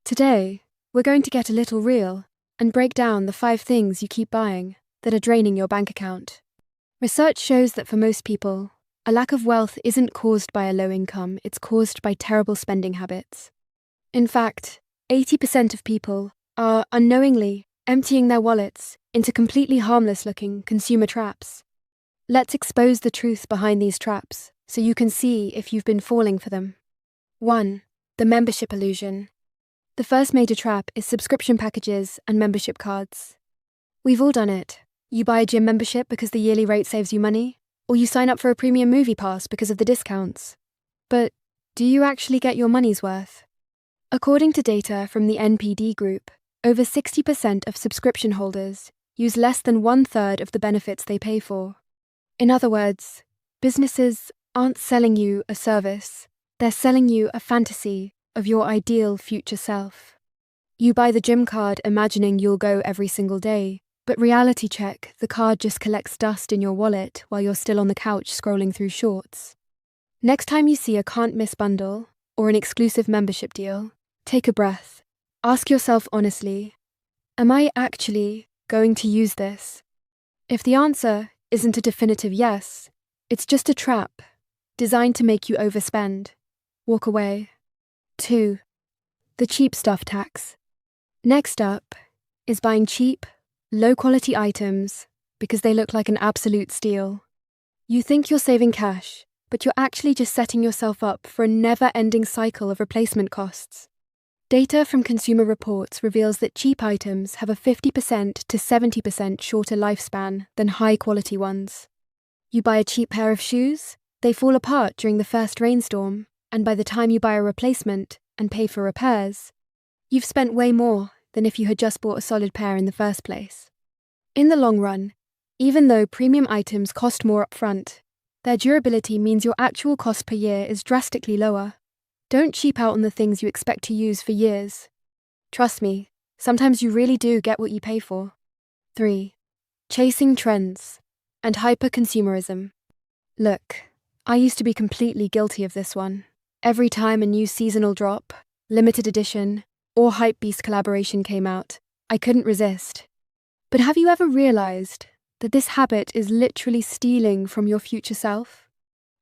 Today, we're going to get a little real and break down the 5 things you keep buying that are draining your bank account. Research shows that for most people, a lack of wealth isn't caused by a low income, it's caused by terrible spending habits. In fact, 80% of people are unknowingly emptying their wallets into completely harmless-looking consumer traps. Let's expose the truth behind these traps so you can see if you've been falling for them. 1. The membership illusion. The first major trap is subscription packages and membership cards. We've all done it. You buy a gym membership because the yearly rate saves you money, or you sign up for a premium movie pass because of the discounts. But do you actually get your money's worth? According to data from the NPD Group, over 60% of subscription holders use less than 1/3 of the benefits they pay for. In other words, businesses aren't selling you a service, they're selling you a fantasy of your ideal future self. You buy the gym card imagining you'll go every single day, but reality check, the card just collects dust in your wallet while you're still on the couch scrolling through shorts. Next time you see a can't miss bundle or an exclusive membership deal, take a breath. Ask yourself honestly, am I actually going to use this? If the answer isn't a definitive yes, it's just a trap designed to make you overspend. Walk away. 2. The cheap stuff tax. Next up is buying cheap, low-quality items because they look like an absolute steal. You think you're saving cash, but you're actually just setting yourself up for a never-ending cycle of replacement costs. Data from Consumer Reports reveals that cheap items have a 50% to 70% shorter lifespan than high-quality ones. You buy a cheap pair of shoes, they fall apart during the first rainstorm, and by the time you buy a replacement and pay for repairs, you've spent way more than if you had just bought a solid pair in the first place. In the long run, even though premium items cost more upfront, their durability means your actual cost per year is drastically lower. Don't cheap out on the things you expect to use for years. Trust me, sometimes you really do get what you pay for. 3. Chasing trends and hyper-consumerism. Look, I used to be completely guilty of this one. Every time a new seasonal drop, limited edition, or Hypebeast collaboration came out, I couldn't resist. But have you ever realized that this habit is literally stealing from your future self?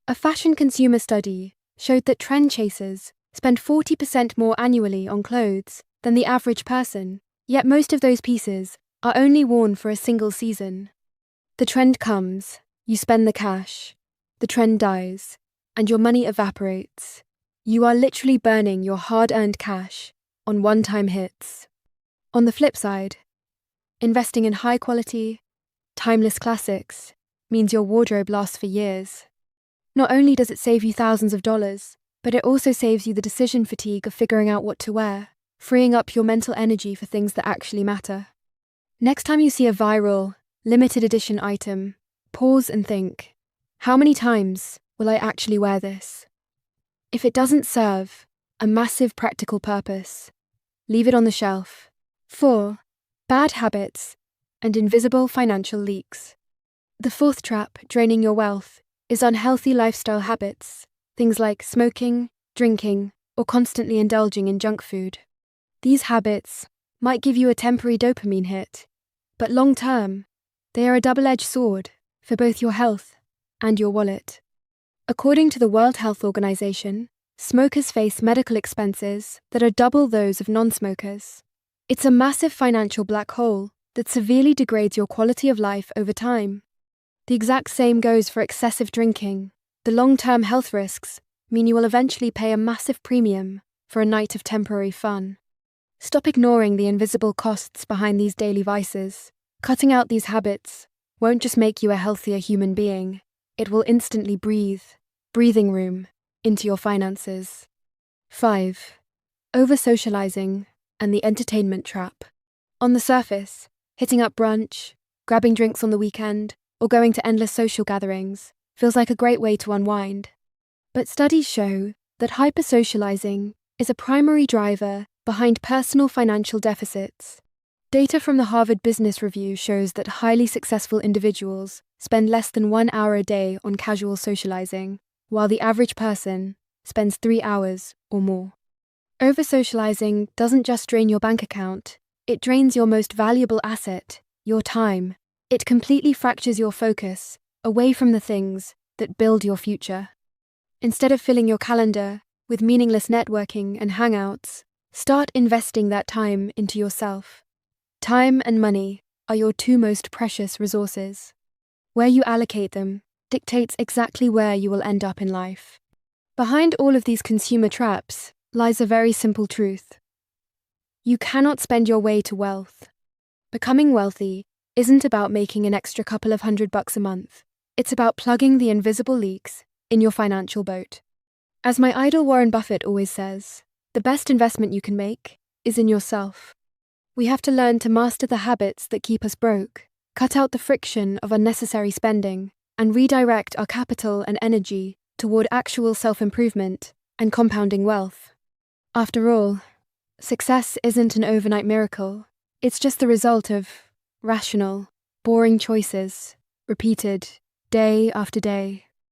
A fashion consumer study showed that trend chasers spend 40% more annually on clothes than the average person, yet most of those pieces are only worn for a single season. The trend comes, you spend the cash, the trend dies, and your money evaporates. You are literally burning your hard-earned cash on one-time hits. On the flip side, investing in high-quality, timeless classics means your wardrobe lasts for years. Not only does it save you thousands of dollars, but it also saves you the decision fatigue of figuring out what to wear, freeing up your mental energy for things that actually matter. Next time you see a viral, limited edition item, pause and think, how many times will I actually wear this? If it doesn't serve a massive practical purpose, leave it on the shelf. 4. Bad habits and invisible financial leaks. The 4th trap draining your wealth is unhealthy lifestyle habits, things like smoking, drinking, or constantly indulging in junk food. These habits might give you a temporary dopamine hit, but long-term, they are a double-edged sword for both your health and your wallet. According to the World Health Organization, smokers face medical expenses that are double those of non-smokers. It's a massive financial black hole that severely degrades your quality of life over time. The exact same goes for excessive drinking. The long-term health risks mean you will eventually pay a massive premium for a night of temporary fun. Stop ignoring the invisible costs behind these daily vices. Cutting out these habits won't just make you a healthier human being, it will instantly breathing room into your finances. 5. Over-socializing and the entertainment trap. On the surface, hitting up brunch, grabbing drinks on the weekend, or going to endless social gatherings feels like a great way to unwind. But studies show that hyper-socializing is a primary driver behind personal financial deficits. Data from the Harvard Business Review shows that highly successful individuals spend less than 1 hour a day on casual socializing, while the average person spends 3 hours or more. Over-socializing doesn't just drain your bank account, it drains your most valuable asset, your time. It completely fractures your focus away from the things that build your future. Instead of filling your calendar with meaningless networking and hangouts, start investing that time into yourself. Time and money are your two most precious resources. Where you allocate them dictates exactly where you will end up in life. Behind all of these consumer traps lies a very simple truth. You cannot spend your way to wealth. Becoming wealthy isn't about making an extra couple of $100 a month. It's about plugging the invisible leaks in your financial boat. As my idol Warren Buffett always says, the best investment you can make is in yourself. We have to learn to master the habits that keep us broke, cut out the friction of unnecessary spending, and redirect our capital and energy toward actual self-improvement and compounding wealth. After all, success isn't an overnight miracle. It's just the result of rational, boring choices, repeated day after day.